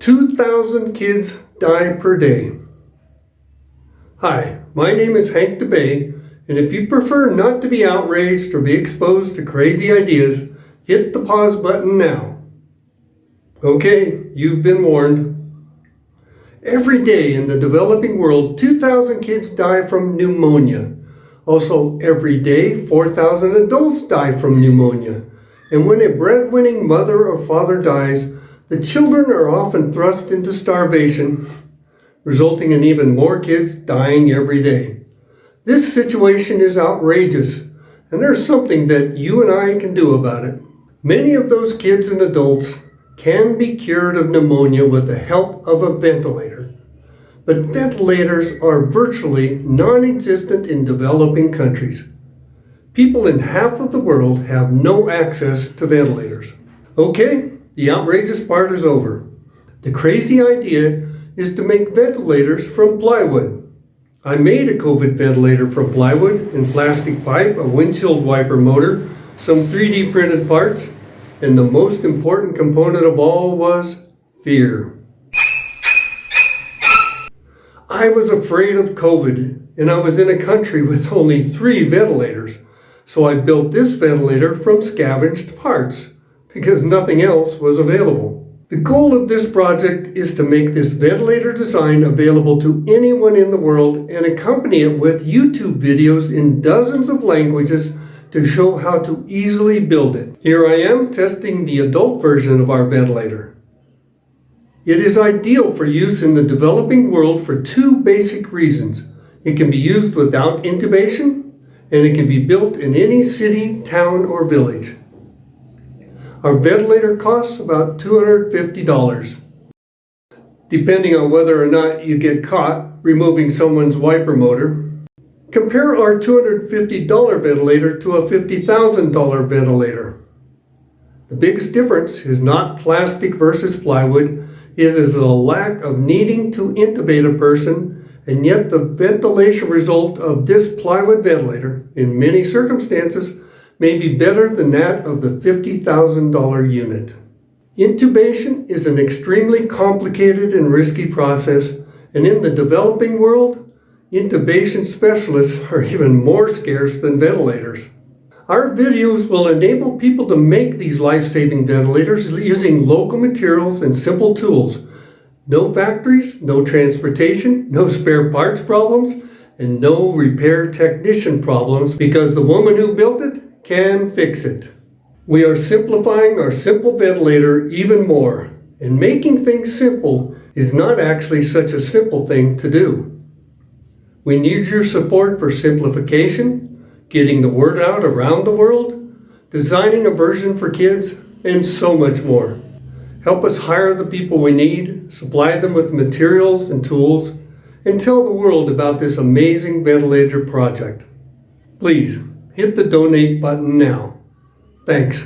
2,000 kids die per day. Hi, my name is Hank DeBay, and if you prefer not to be outraged or be exposed to crazy ideas, hit the pause button now. Okay, you've been warned. Every day in the developing world, 2,000 kids die from pneumonia. Also, every day, 4,000 adults die from pneumonia. And when a breadwinning mother or father dies, the children are often thrust into starvation, resulting in even more kids dying every day. This situation is outrageous, and there's something that you and I can do about it. Many of those kids and adults can be cured of pneumonia with the help of a ventilator. But ventilators are virtually non-existent in developing countries. People in half of the world have no access to ventilators. Okay, the outrageous part is over. The crazy idea is to make ventilators from plywood. I made a COVID ventilator from plywood and plastic pipe, a windshield wiper motor, some 3D printed parts, and the most important component of all was fear. I was afraid of COVID, and I was in a country with only 3 ventilators, so I built this ventilator from scavenged parts, because nothing else was available. The goal of this project is to make this ventilator design available to anyone in the world and accompany it with YouTube videos in dozens of languages to show how to easily build it. Here I am testing the adult version of our ventilator. It is ideal for use in the developing world for 2 basic reasons. It can be used without intubation, and it can be built in any city, town, or village. Our ventilator costs about $250, depending on whether or not you get caught removing someone's wiper motor. Compare our $250 ventilator to a $50,000 ventilator. The biggest difference is not plastic versus plywood. It is the lack of needing to intubate a person, and yet the ventilation result of this plywood ventilator, in many circumstances, may be better than that of the $50,000 unit. Intubation is an extremely complicated and risky process, and in the developing world, intubation specialists are even more scarce than ventilators. Our videos will enable people to make these life-saving ventilators using local materials and simple tools. No factories, no transportation, no spare parts problems, and no repair technician problems, because the woman who built it can fix it. We are simplifying our simple ventilator even more, and making things simple is not actually such a simple thing to do. We need your support for simplification, getting the word out around the world, designing a version for kids, and so much more. Help us hire the people we need, supply them with materials and tools, and tell the world about this amazing ventilator project. Please, hit the donate button now. Thanks.